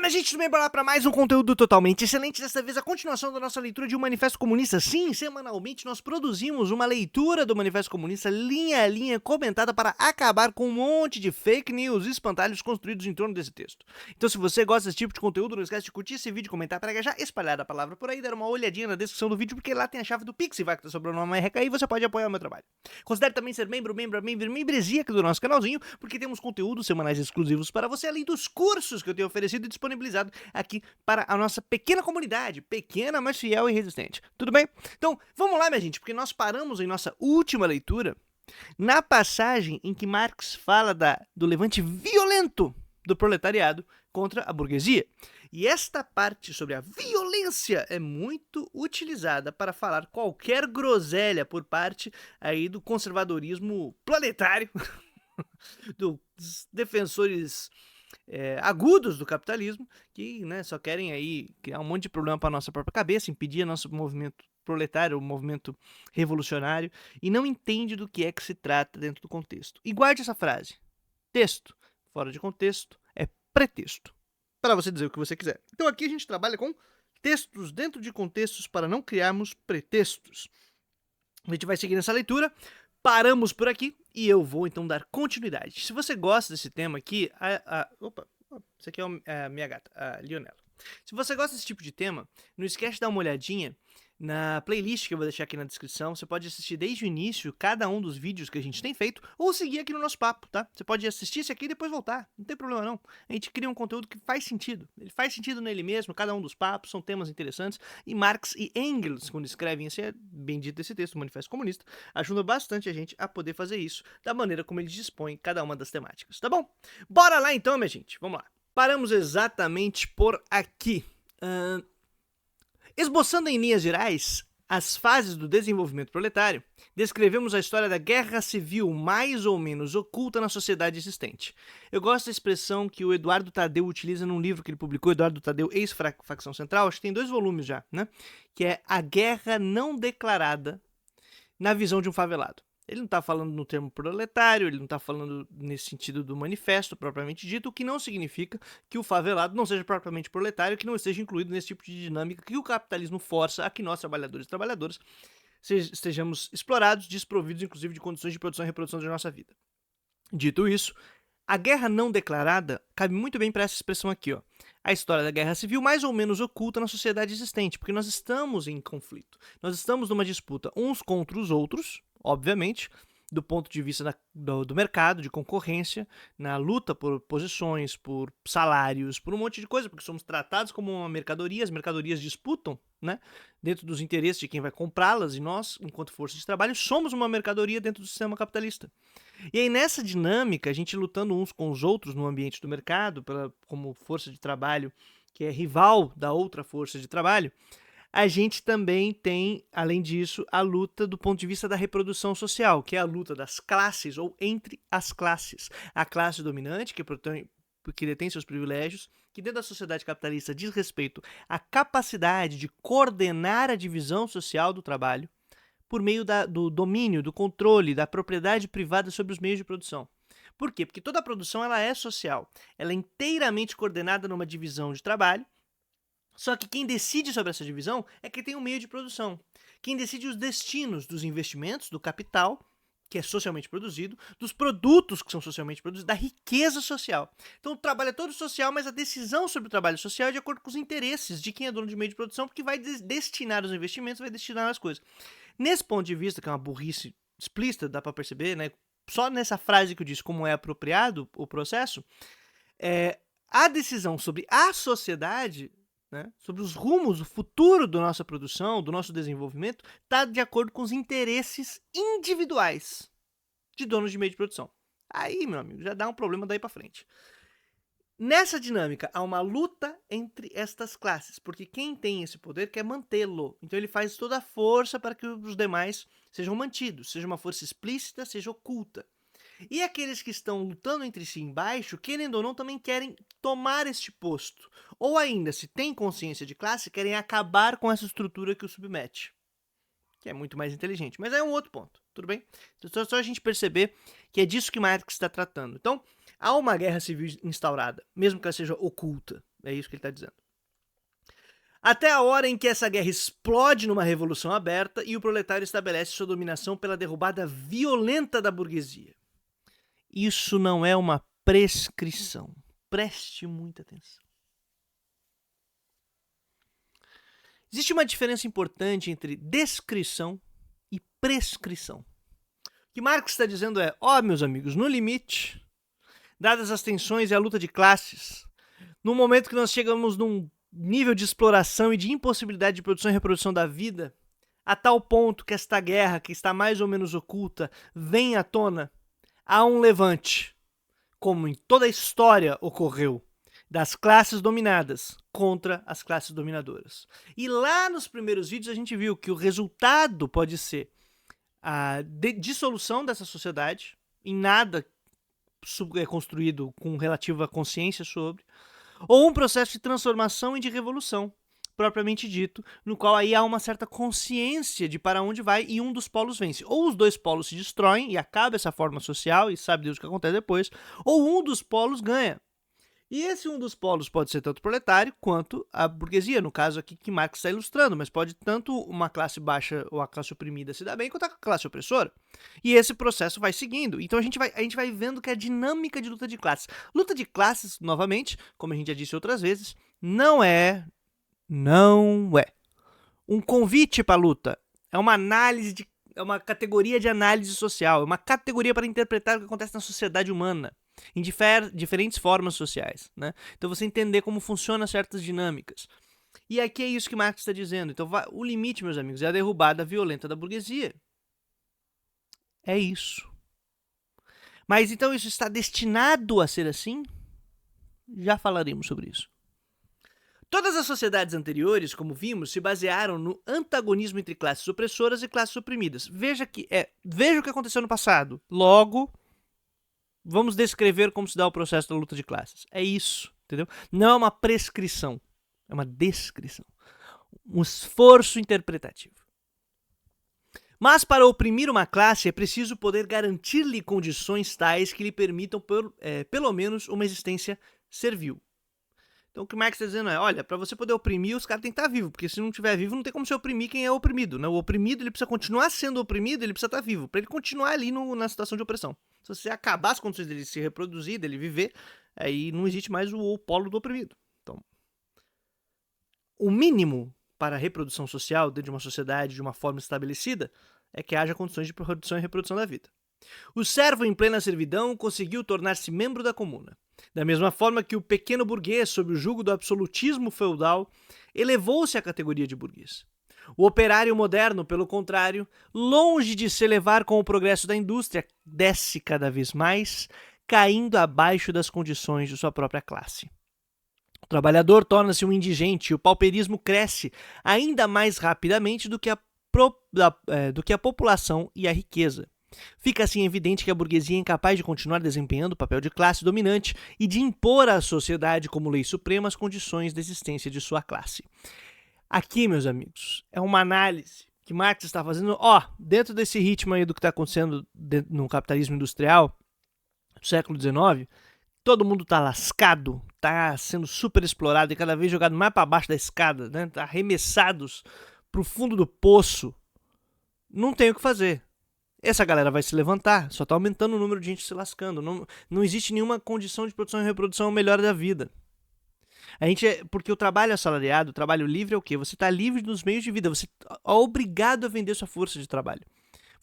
minha gente, tudo bem? Bora lá para mais um conteúdo totalmente excelente. Dessa vez a continuação da nossa leitura de um Manifesto Comunista. Sim, semanalmente nós produzimos uma leitura do Manifesto Comunista linha a linha, comentada para acabar com um monte de fake news e espantalhos construídos em torno desse texto. Então se você gosta desse tipo de conteúdo, não esquece de curtir esse vídeo, comentar para já espalhar a palavra por aí, dar uma olhadinha na descrição do vídeo, porque lá tem a chave do Pix, vai que tá sobrando uma merreca aí, você pode apoiar o meu trabalho. Considere também ser membresia aqui do nosso canalzinho, porque temos conteúdos semanais exclusivos para você, além dos cursos que eu tenho oferecido e disponibilizado aqui para a nossa pequena comunidade, pequena, mas fiel e resistente. Tudo bem? Então, vamos lá, minha gente, porque nós paramos em nossa última leitura na passagem em que Marx fala do levante violento do proletariado contra a burguesia. E esta parte sobre a violência é muito utilizada para falar qualquer groselha por parte aí do conservadorismo planetário, dos defensores agudos do capitalismo, que só querem aí criar um monte de problema para nossa própria cabeça, impedir nosso movimento proletário, o movimento revolucionário, e não entende do que é que se trata dentro do contexto. E guarde essa frase: texto fora de contexto é pretexto para você dizer o que você quiser. Então aqui a gente trabalha com textos dentro de contextos para não criarmos pretextos. A gente vai seguir nessa leitura. Paramos por aqui e eu vou então dar continuidade. Se você gosta desse tema aqui, opa, isso aqui é a minha gata, a Lionela. Se você gosta desse tipo de tema, não esquece de dar uma olhadinha na playlist que eu vou deixar aqui na descrição. Você pode assistir desde o início cada um dos vídeos que a gente tem feito, ou seguir aqui no nosso papo, tá? Você pode assistir esse aqui e depois voltar, não tem problema não. A gente cria um conteúdo que faz sentido, ele faz sentido nele mesmo, cada um dos papos, são temas interessantes, e Marx e Engels, quando escrevem esse bendito esse texto, o Manifesto Comunista, ajudam bastante a gente a poder fazer isso da maneira como eles dispõem cada uma das temáticas, tá bom? Bora lá então, minha gente, vamos lá. Paramos exatamente por aqui. Esboçando em linhas gerais as fases do desenvolvimento proletário, descrevemos a história da guerra civil mais ou menos oculta na sociedade existente. Eu gosto da expressão que o Eduardo Tadeu utiliza num livro que ele publicou, Eduardo Tadeu, ex-facção central, acho que tem 2 volumes já, né? Que é A Guerra Não Declarada na Visão de um Favelado. Ele não está falando no termo proletário, ele não está falando nesse sentido do manifesto propriamente dito, o que não significa que o favelado não seja propriamente proletário, que não esteja incluído nesse tipo de dinâmica que o capitalismo força a que nós, trabalhadores e trabalhadoras, estejamos explorados, desprovidos inclusive de condições de produção e reprodução da nossa vida. Dito isso, a guerra não declarada cabe muito bem para essa expressão aqui, ó. A história da guerra civil mais ou menos oculta na sociedade existente, porque nós estamos em conflito. Nós estamos numa disputa uns contra os outros, obviamente, do ponto de vista do mercado, de concorrência, na luta por posições, por salários, por um monte de coisa, porque somos tratados como uma mercadoria, as mercadorias disputam, né, dentro dos interesses de quem vai comprá-las, e nós, enquanto força de trabalho, somos uma mercadoria dentro do sistema capitalista. E aí nessa dinâmica, a gente lutando uns com os outros no ambiente do mercado, como força de trabalho que é rival da outra força de trabalho, a gente também tem, além disso, a luta do ponto de vista da reprodução social, que é a luta das classes ou entre as classes. A classe dominante, que detém seus privilégios, que dentro da sociedade capitalista diz respeito à capacidade de coordenar a divisão social do trabalho por meio do domínio, do controle, da propriedade privada sobre os meios de produção. Por quê? Porque toda a produção ela é social, ela é inteiramente coordenada numa divisão de trabalho. Só que quem decide sobre essa divisão é quem tem um meio de produção. Quem decide os destinos dos investimentos, do capital, que é socialmente produzido, dos produtos que são socialmente produzidos, da riqueza social. Então o trabalho é todo social, mas a decisão sobre o trabalho social é de acordo com os interesses de quem é dono de meio de produção, porque vai destinar os investimentos, vai destinar as coisas. Nesse ponto de vista, que é uma burrice explícita, dá para perceber, né? Só nessa frase que eu disse como é apropriado o processo, a decisão sobre a sociedade, né, sobre os rumos, o futuro da nossa produção, do nosso desenvolvimento, está de acordo com os interesses individuais de donos de meio de produção. Aí, meu amigo, já dá um problema daí para frente. Nessa dinâmica, há uma luta entre estas classes, porque quem tem esse poder quer mantê-lo. Então ele faz toda a força para que os demais sejam mantidos, seja uma força explícita, seja oculta. E aqueles que estão lutando entre si embaixo, querendo ou não, também querem tomar este posto. Ou ainda, se tem consciência de classe, querem acabar com essa estrutura que o submete. Que é muito mais inteligente. Mas é um outro ponto, tudo bem? Então, só a gente perceber que é disso que Marx está tratando. Então, há uma guerra civil instaurada, mesmo que ela seja oculta. É isso que ele está dizendo. Até a hora em que essa guerra explode numa revolução aberta e o proletário estabelece sua dominação pela derrubada violenta da burguesia. Isso não é uma prescrição. Preste muita atenção. Existe uma diferença importante entre descrição e prescrição. O que Marx está dizendo é, meus amigos, no limite, dadas as tensões e a luta de classes, no momento que nós chegamos num nível de exploração e de impossibilidade de produção e reprodução da vida, a tal ponto que esta guerra, que está mais ou menos oculta, vem à tona, há um levante, como em toda a história ocorreu, das classes dominadas contra as classes dominadoras. E lá nos primeiros vídeos a gente viu que o resultado pode ser a dissolução dessa sociedade, em nada construído com relativa consciência sobre, ou um processo de transformação e de revolução, propriamente dito, no qual aí há uma certa consciência de para onde vai e um dos polos vence. Ou os dois polos se destroem e acaba essa forma social e sabe Deus o que acontece depois, ou um dos polos ganha. E esse um dos polos pode ser tanto o proletário quanto a burguesia, no caso aqui que Marx está ilustrando, mas pode tanto uma classe baixa ou a classe oprimida se dar bem, quanto a classe opressora. E esse processo vai seguindo. Então a gente vai vendo que a dinâmica de luta de classes. Luta de classes, novamente, como a gente já disse outras vezes, não é um convite para a luta. É uma análise, é uma categoria de análise social, é uma categoria para interpretar o que acontece na sociedade humana, em diferentes formas sociais, né? Então você entender como funcionam certas dinâmicas. E aqui é isso que Marx está dizendo. Então o limite, meus amigos, é a derrubada violenta da burguesia. É isso. Mas então isso está destinado a ser assim? Já falaremos sobre isso. Todas as sociedades anteriores, como vimos, se basearam no antagonismo entre classes opressoras e classes oprimidas. Veja o que aconteceu no passado. Logo, vamos descrever como se dá o processo da luta de classes. É isso, entendeu? Não é uma prescrição, é uma descrição. Um esforço interpretativo. Mas para oprimir uma classe é preciso poder garantir-lhe condições tais que lhe permitam, pelo menos, uma existência servil. Então o que Marx está dizendo é, olha, para você poder oprimir, os caras têm que estar vivos, porque se não estiver vivo, não tem como você oprimir quem é oprimido, né? O oprimido, ele precisa continuar sendo oprimido, ele precisa estar vivo, para ele continuar ali na situação de opressão. Se você acabar as condições dele se reproduzir, dele viver, aí não existe mais o polo do oprimido. Então, o mínimo para a reprodução social dentro de uma sociedade de uma forma estabelecida é que haja condições de produção e reprodução da vida. O servo em plena servidão conseguiu tornar-se membro da comuna. Da mesma forma que o pequeno burguês, sob o jugo do absolutismo feudal, elevou-se à categoria de burguês. O operário moderno, pelo contrário, longe de se elevar com o progresso da indústria, desce cada vez mais, caindo abaixo das condições de sua própria classe. O trabalhador torna-se um indigente e o pauperismo cresce ainda mais rapidamente do que a população e a riqueza. Fica assim evidente que a burguesia é incapaz de continuar desempenhando o papel de classe dominante e de impor à sociedade como lei suprema as condições de existência de sua classe. Aqui, meus amigos, é uma análise que Marx está fazendo, dentro desse ritmo aí do que está acontecendo no capitalismo industrial do século XIX, todo mundo está lascado, está sendo super explorado e cada vez jogado mais para baixo da escada, né? Tá arremessados para o fundo do poço. Não tem o que fazer. Essa galera vai se levantar, só está aumentando o número de gente se lascando. Não existe nenhuma condição de produção e reprodução melhor da vida. Porque o trabalho assalariado, o trabalho livre é o quê? Você está livre dos meios de vida, você é obrigado a vender sua força de trabalho.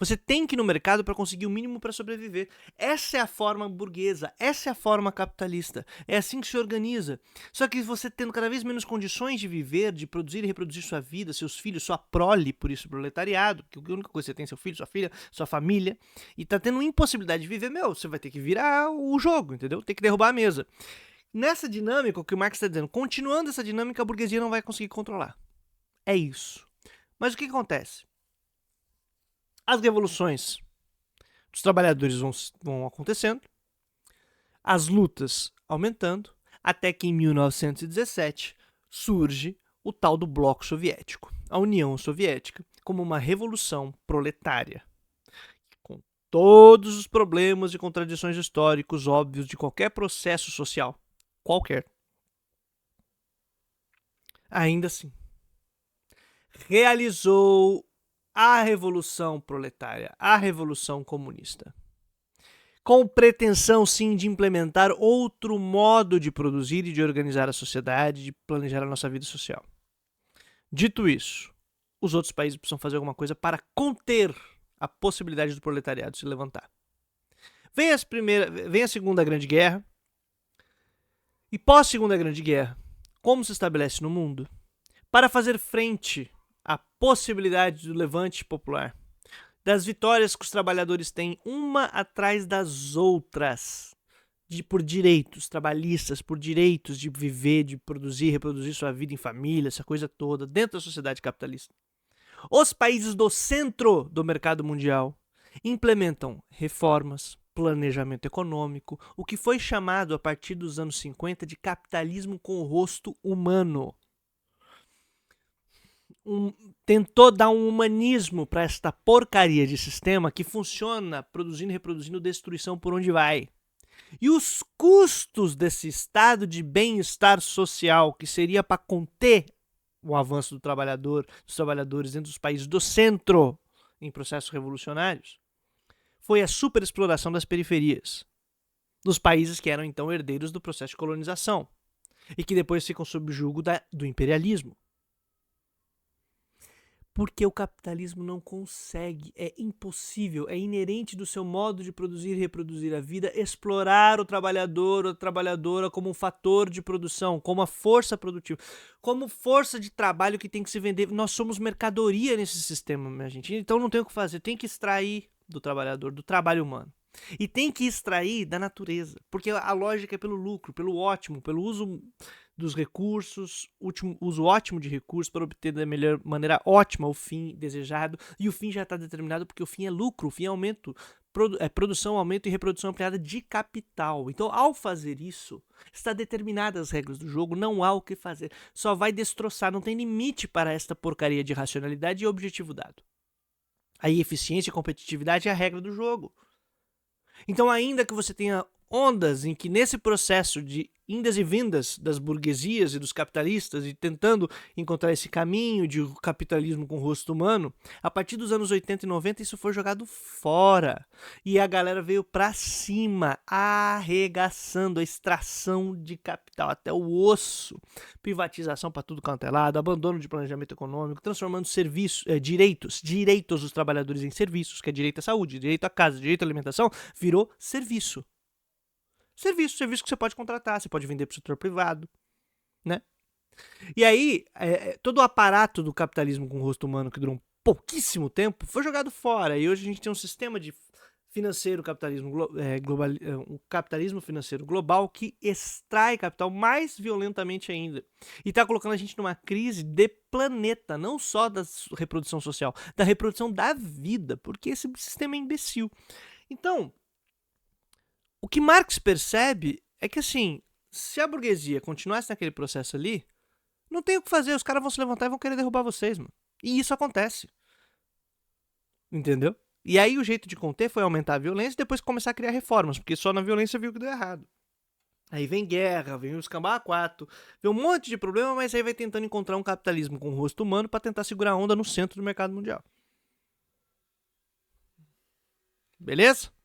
Você tem que ir no mercado para conseguir o mínimo para sobreviver. Essa é a forma burguesa, essa é a forma capitalista. É assim que se organiza. Só que você tendo cada vez menos condições de viver, de produzir e reproduzir sua vida, seus filhos, sua prole, por isso proletariado, que a única coisa que você tem é seu filho, sua filha, sua família, e tá tendo impossibilidade de viver, você vai ter que virar o jogo, entendeu? Tem que derrubar a mesa. Nessa dinâmica, o que o Marx está dizendo, continuando essa dinâmica, a burguesia não vai conseguir controlar. É isso. Mas o que acontece? As revoluções dos trabalhadores vão acontecendo, as lutas aumentando, até que em 1917 surge o tal do Bloco Soviético, a União Soviética, como uma revolução proletária, com todos os problemas e contradições históricos óbvios de qualquer processo social, qualquer. ainda assim, realizou a Revolução Proletária, a Revolução Comunista, com pretensão, sim, de implementar outro modo de produzir e de organizar a sociedade, de planejar a nossa vida social. Dito isso, os outros países precisam fazer alguma coisa para conter a possibilidade do proletariado se levantar. Vem a Segunda Grande Guerra, e pós-Segunda Grande Guerra, como se estabelece no mundo? Para fazer frente à possibilidade do levante popular, das vitórias que os trabalhadores têm uma atrás das outras, por direitos trabalhistas, por direitos de viver, de produzir, reproduzir sua vida em família, essa coisa toda, dentro da sociedade capitalista. Os países do centro do mercado mundial implementam reformas, planejamento econômico, o que foi chamado a partir dos anos 50 de capitalismo com o rosto humano. Tentou dar um humanismo para esta porcaria de sistema que funciona produzindo e reproduzindo destruição por onde vai. E os custos desse estado de bem-estar social, que seria para conter o avanço dos trabalhadores dentro dos países do centro em processos revolucionários, foi a superexploração das periferias, dos países que eram então herdeiros do processo de colonização e que depois ficam sob o jugo do imperialismo. Porque o capitalismo não consegue, é impossível, é inerente do seu modo de produzir e reproduzir a vida, explorar o trabalhador ou a trabalhadora como um fator de produção, como a força produtiva, como força de trabalho que tem que se vender. Nós somos mercadoria nesse sistema, minha gente. Então não tem o que fazer, tem que extrair do trabalhador, do trabalho humano. E tem que extrair da natureza, porque a lógica é pelo lucro, pelo ótimo, pelo uso dos recursos, uso ótimo de recursos para obter da melhor maneira ótima o fim desejado, e o fim já está determinado porque o fim é lucro, o fim é aumento, produção, aumento e reprodução ampliada de capital. Então, ao fazer isso, está determinadas as regras do jogo, não há o que fazer, só vai destroçar, não tem limite para esta porcaria de racionalidade e objetivo dado. Aí eficiência e competitividade é a regra do jogo. Então, ainda que você tenha ondas em que nesse processo de indas e vindas das burguesias e dos capitalistas e tentando encontrar esse caminho de capitalismo com rosto humano, a partir dos anos 80 e 90 isso foi jogado fora e a galera veio pra cima, arregaçando a extração de capital até o osso, privatização para tudo quanto é lado, abandono de planejamento econômico, transformando direitos dos trabalhadores em serviços, que é direito à saúde, direito à casa, direito à alimentação, virou serviço. Serviço que você pode contratar, você pode vender para o setor privado, né? E aí, todo o aparato do capitalismo com o rosto humano que durou um pouquíssimo tempo foi jogado fora. E hoje a gente tem um sistema de financeiro, um capitalismo financeiro global que extrai capital mais violentamente ainda. E está colocando a gente numa crise de planeta, não só da reprodução social, da reprodução da vida, porque esse sistema é imbecil. Então, o que Marx percebe é que, assim, se a burguesia continuasse naquele processo ali, não tem o que fazer, os caras vão se levantar e vão querer derrubar vocês, mano. E isso acontece. Entendeu? E aí o jeito de conter foi aumentar a violência e depois começar a criar reformas, porque só na violência viu que deu errado. Aí vem guerra, vem o escambau a quatro, vem um monte de problema, mas aí vai tentando encontrar um capitalismo com rosto humano para tentar segurar a onda no centro do mercado mundial. Beleza?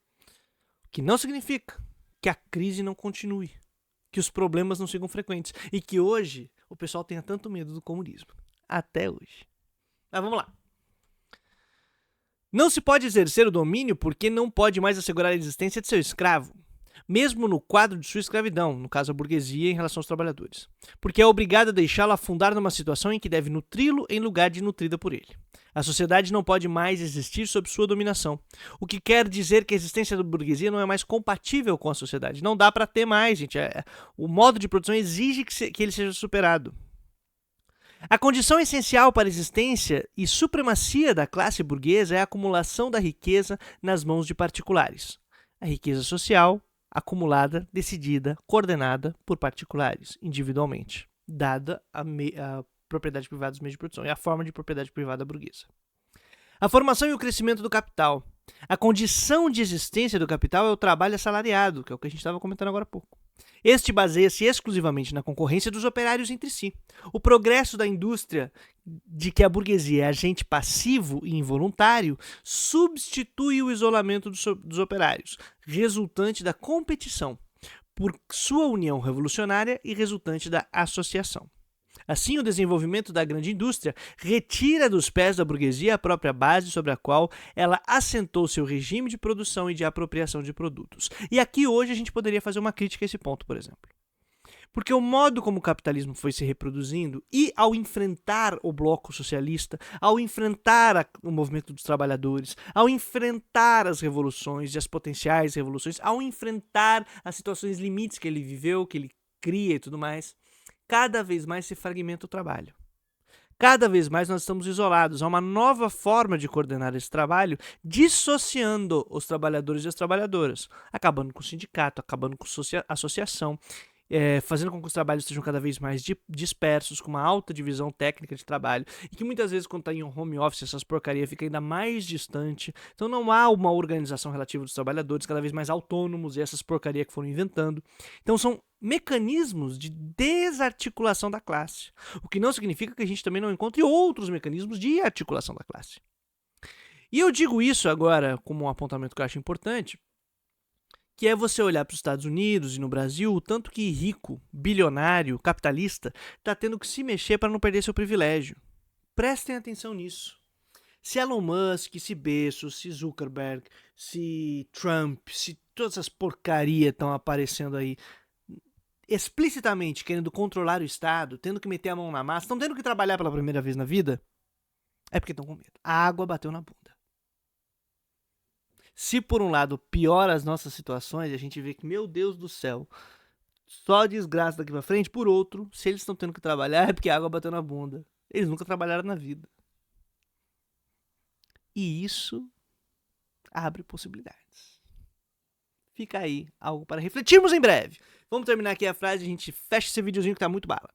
Que não significa que a crise não continue, que os problemas não sigam frequentes e que hoje o pessoal tenha tanto medo do comunismo. Até hoje. Mas vamos lá. Não se pode exercer o domínio porque não pode mais assegurar a existência de seu escravo, mesmo no quadro de sua escravidão, no caso a burguesia em relação aos trabalhadores, porque é obrigado a deixá-lo afundar numa situação em que deve nutri-lo em lugar de nutrida por ele. A sociedade não pode mais existir sob sua dominação, o que quer dizer que a existência da burguesia não é mais compatível com a sociedade. Não dá para ter mais, gente. O modo de produção exige que ele seja superado. A condição essencial para a existência e supremacia da classe burguesa é a acumulação da riqueza nas mãos de particulares. A riqueza social, acumulada, decidida, coordenada por particulares, individualmente, dada a propriedade privada dos meios de produção, é a forma de propriedade privada burguesa. A formação e o crescimento do capital. A condição de existência do capital é o trabalho assalariado, que é o que a gente estava comentando agora há pouco. Este baseia-se exclusivamente na concorrência dos operários entre si. O progresso da indústria, de que a burguesia é agente passivo e involuntário, substitui o isolamento dos operários, resultante da competição, por sua união revolucionária e resultante da associação. Assim, o desenvolvimento da grande indústria retira dos pés da burguesia a própria base sobre a qual ela assentou seu regime de produção e de apropriação de produtos. E aqui hoje a gente poderia fazer uma crítica a esse ponto, por exemplo. Porque o modo como o capitalismo foi se reproduzindo e ao enfrentar o bloco socialista, ao enfrentar o movimento dos trabalhadores, ao enfrentar as revoluções e as potenciais revoluções, ao enfrentar as situações limites que ele viveu, que ele cria e tudo mais, cada vez mais se fragmenta o trabalho. Cada vez mais nós estamos isolados. Há uma nova forma de coordenar esse trabalho, dissociando os trabalhadores e as trabalhadoras, acabando com o sindicato, acabando com a associação, fazendo com que os trabalhos estejam cada vez mais dispersos, com uma alta divisão técnica de trabalho, e que muitas vezes, quando está em um home office, essas porcarias ficam ainda mais distante. Então não há uma organização relativa dos trabalhadores, cada vez mais autônomos, e essas porcarias que foram inventando. Então são mecanismos de desarticulação da classe, o que não significa que a gente também não encontre outros mecanismos de articulação da classe. E eu digo isso agora como um apontamento que eu acho importante, que é você olhar para os Estados Unidos e no Brasil, o tanto que rico, bilionário, capitalista, está tendo que se mexer para não perder seu privilégio. Prestem atenção nisso. Se Elon Musk, se Bezos, se Zuckerberg, se Trump, se todas essas porcarias estão aparecendo aí, explicitamente querendo controlar o Estado, tendo que meter a mão na massa, estão tendo que trabalhar pela primeira vez na vida, é porque estão com medo. A água bateu na bunda. Se por um lado piora as nossas situações, a gente vê que, meu Deus do céu, só desgraça daqui pra frente. Por outro, se eles estão tendo que trabalhar é porque a água bateu na bunda. Eles nunca trabalharam na vida. E isso abre possibilidades. Fica aí algo para refletirmos em breve. Vamos terminar aqui a frase e a gente fecha esse videozinho que tá muito bala.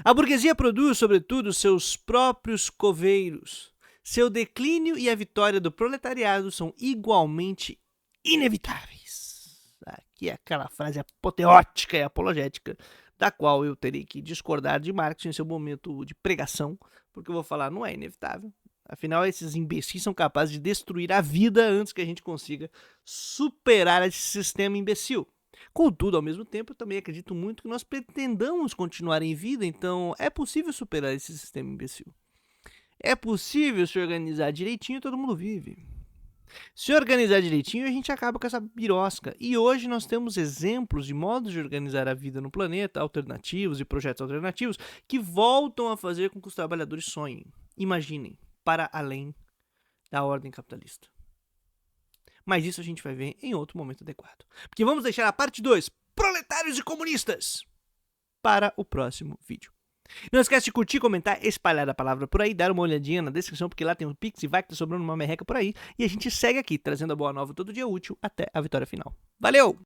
A burguesia produz, sobretudo, seus próprios coveiros. Seu declínio e a vitória do proletariado são igualmente inevitáveis. Aqui é aquela frase apoteótica e apologética, da qual eu terei que discordar de Marx em seu momento de pregação, porque eu vou falar, não é inevitável. Afinal, esses imbecis são capazes de destruir a vida antes que a gente consiga superar esse sistema imbecil. Contudo, ao mesmo tempo, eu também acredito muito que nós pretendamos continuar em vida, então é possível superar esse sistema imbecil. É possível se organizar direitinho, todo mundo vive. Se organizar direitinho, a gente acaba com essa birosca. E hoje nós temos exemplos de modos de organizar a vida no planeta, alternativos e projetos alternativos, que voltam a fazer com que os trabalhadores sonhem, imaginem, para além da ordem capitalista. Mas isso a gente vai ver em outro momento adequado. Porque vamos deixar a parte 2, proletários e comunistas, para o próximo vídeo. Não esquece de curtir, comentar, espalhar a palavra por aí, dar uma olhadinha na descrição, porque lá tem um Pix e vai que tá sobrando uma merreca por aí. E a gente segue aqui, trazendo a boa nova todo dia útil até a vitória final. Valeu!